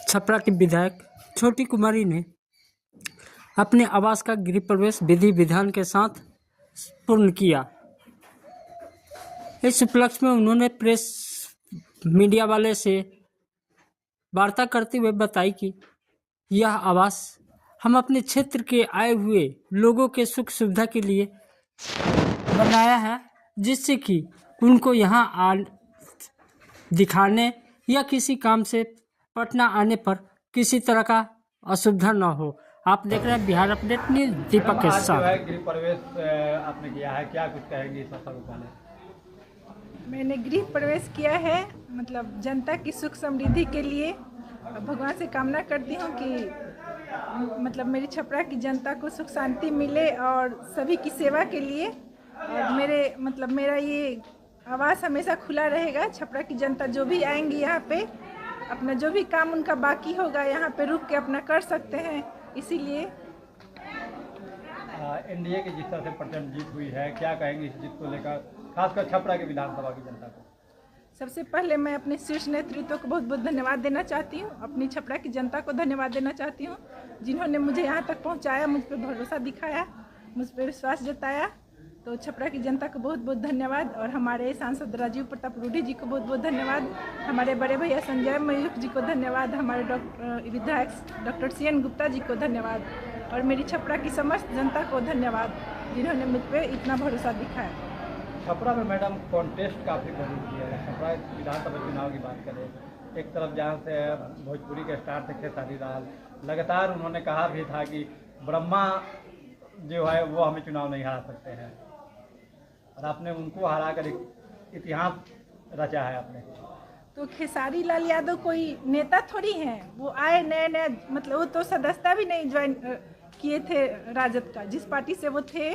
छपरा की विधायक छोटी कुमारी ने अपने आवास का गृह प्रवेश विधि विधान के साथ पूर्ण किया। इस उपलक्ष्य में उन्होंने प्रेस मीडिया वाले से वार्ता करते हुए बताई कि यह आवास हम अपने क्षेत्र के आए हुए लोगों के सुख सुविधा के लिए बनाया है, जिससे कि उनको यहाँ दिखाने या किसी काम से पटना आने पर किसी तरह का असुविधा न हो। आप देख रहे हैं बिहार अपडेट न्यूज़, दीपक के साथ। गृह प्रवेश आपने किया है, क्या कुछ कहेंगे इस अवसर पर? मैंने गृह प्रवेश किया है, मतलब जनता की सुख समृद्धि के लिए। भगवान से कामना करती हूँ कि मतलब मेरी छपरा की जनता को सुख शांति मिले और सभी की सेवा के लिए। और मेरा ये आवास हमेशा खुला रहेगा। छपरा की जनता जो भी आएंगी यहाँ पे अपना जो भी काम उनका बाकी होगा यहाँ पे रुक के अपना कर सकते हैं। इसीलिए एनडीए की जिस तरह से प्रचंड जीत हुई है, क्या कहेंगे इस जीत को लेकर, खासकर छपरा के विधानसभा की जनता को? सबसे पहले मैं अपने शीर्ष नेतृत्व को बहुत बहुत धन्यवाद देना चाहती हूँ। अपनी छपरा की जनता को धन्यवाद देना चाहती हूँ, जिन्होंने मुझे यहाँ तक पहुँचाया, मुझ पर भरोसा दिखाया, मुझ पर विश्वास जताया। तो छपरा की जनता को बहुत बहुत धन्यवाद। और हमारे सांसद राजीव प्रताप रूडी जी को बहुत बहुत धन्यवाद। हमारे बड़े भैया संजय मयूख जी को धन्यवाद। हमारे विधायक डॉक्टर CN गुप्ता जी को धन्यवाद। और मेरी छपरा की समस्त जनता को धन्यवाद, जिन्होंने मुझ पर इतना भरोसा दिखाया। छपरा में मैडम कॉन्टेस्ट काफ़ी बड़ी है। छपरा विधानसभा चुनाव की बात करें, एक तरफ जहाँ से भोजपुरी के स्टार थे खेसारी लाल, लगातार उन्होंने कहा भी था कि ब्रह्मा जो है वो हमें चुनाव नहीं हरा सकते हैं, और आपने उनको हरा कर इतिहास रचा है आपने। तो खेसारी लाल यादव कोई नेता थोड़ी हैं, वो आए नए मतलब वो तो सदस्यता भी नहीं ज्वाइन किए थे राजद का, जिस पार्टी से वो थे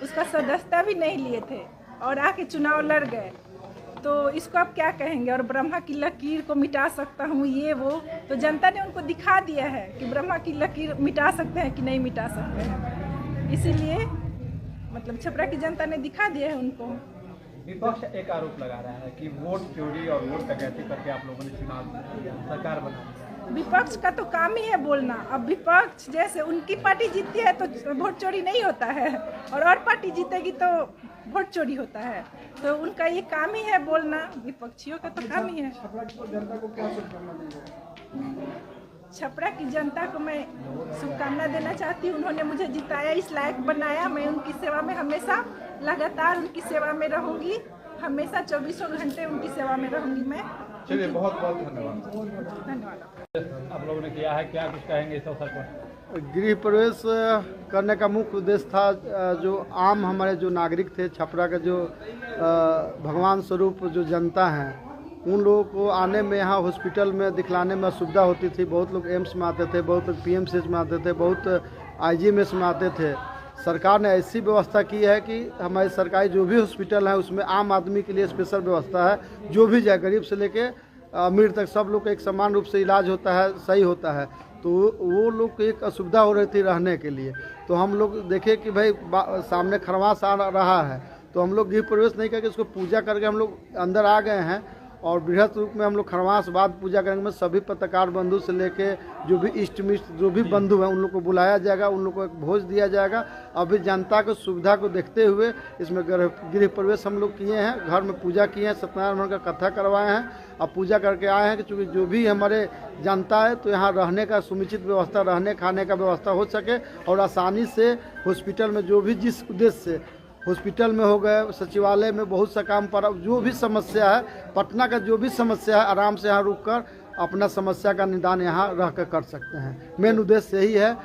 उसका सदस्यता भी नहीं लिए थे और आके चुनाव लड़ गए। तो इसको आप क्या कहेंगे? और ब्रह्मा की लकीर को मिटा सकता हूँ ये वो, तो जनता ने उनको दिखा दिया है कि ब्रह्मा की लकीर मिटा सकते हैं कि नहीं मिटा सकते हैं। इसीलिए मतलब छपरा की जनता ने दिखा दिया है उनको। विपक्ष एक आरोप लगा रहा है कि वोट चोरी और वोट डकैती करके आप लोगों ने चुनाव सरकार बना। विपक्ष का तो काम ही है बोलना। अब विपक्ष जैसे उनकी पार्टी जीतती है तो वोट चोरी नहीं होता है, और पार्टी जीतेगी तो वोट चोरी होता है। तो उनका ये काम ही है बोलना, विपक्षियों का तो काम ही है। छपरा की जनता को मैं शुभकामना देना चाहती हूँ। उन्होंने मुझे जिताया, इस लायक बनाया। मैं उनकी सेवा में हमेशा लगातार उनकी सेवा में रहूँगी, हमेशा 24 घंटे उनकी सेवा में रहूँगी मैं। चलिए, बहुत बहुत धन्यवाद। धन्यवाद। आप लोगों ने किया है, क्या कुछ कहेंगे इस अवसर पर? गृह प्रवेश करने का मुख्य उद्देश्य था, जो आम हमारे जो नागरिक थे, छपरा का जो भगवान स्वरूप जो जनता हैं, उन लोगों को आने में, यहाँ हॉस्पिटल में दिखलाने में असुविधा होती थी। बहुत लोग एम्स में आते थे, बहुत लोग PMCH में आते थे, बहुत IGMS में आते थे। सरकार ने ऐसी व्यवस्था की है कि हमारे सरकारी जो भी हॉस्पिटल है उसमें आम आदमी के लिए स्पेशल व्यवस्था है। जो भी जाए, गरीब से लेके अमीर तक, सब लोग का एक समान रूप से इलाज होता है, सही होता है। तो वो लोग को एक असुविधा हो रही थी रहने के लिए। तो हम लोग देखे कि भाई सामने खरवास आ रहा है, तो हम लोग गृह प्रवेश नहीं करके उसको पूजा करके हम लोग अंदर आ गए हैं। और बृहद रूप में हम लोग खरवास बाद पूजा करेंगे। सभी पत्रकार बंधु से लेके जो भी इष्ट मिष्ट जो भी बंधु हैं, उन लोग को बुलाया जाएगा, उन लोग को एक भोज दिया जाएगा। अभी जनता को सुविधा को देखते हुए इसमें गृह प्रवेश हम लोग किए हैं। घर में पूजा किए हैं, सत्यनारायण का कथा करवाए हैं। अब पूजा करके आए हैं कि चूँकि जो भी हमारे जनता है, तो यहाँ रहने का समुचित व्यवस्था, रहने खाने का व्यवस्था हो सके, और आसानी से हॉस्पिटल में जो भी जिस उद्देश्य से हॉस्पिटल में हो गए, सचिवालय में बहुत सा काम पर जो भी समस्या है, पटना का जो भी समस्या है, आराम से यहाँ रुककर अपना समस्या का निदान यहाँ रह कर सकते हैं। मेन उद्देश्य यही है।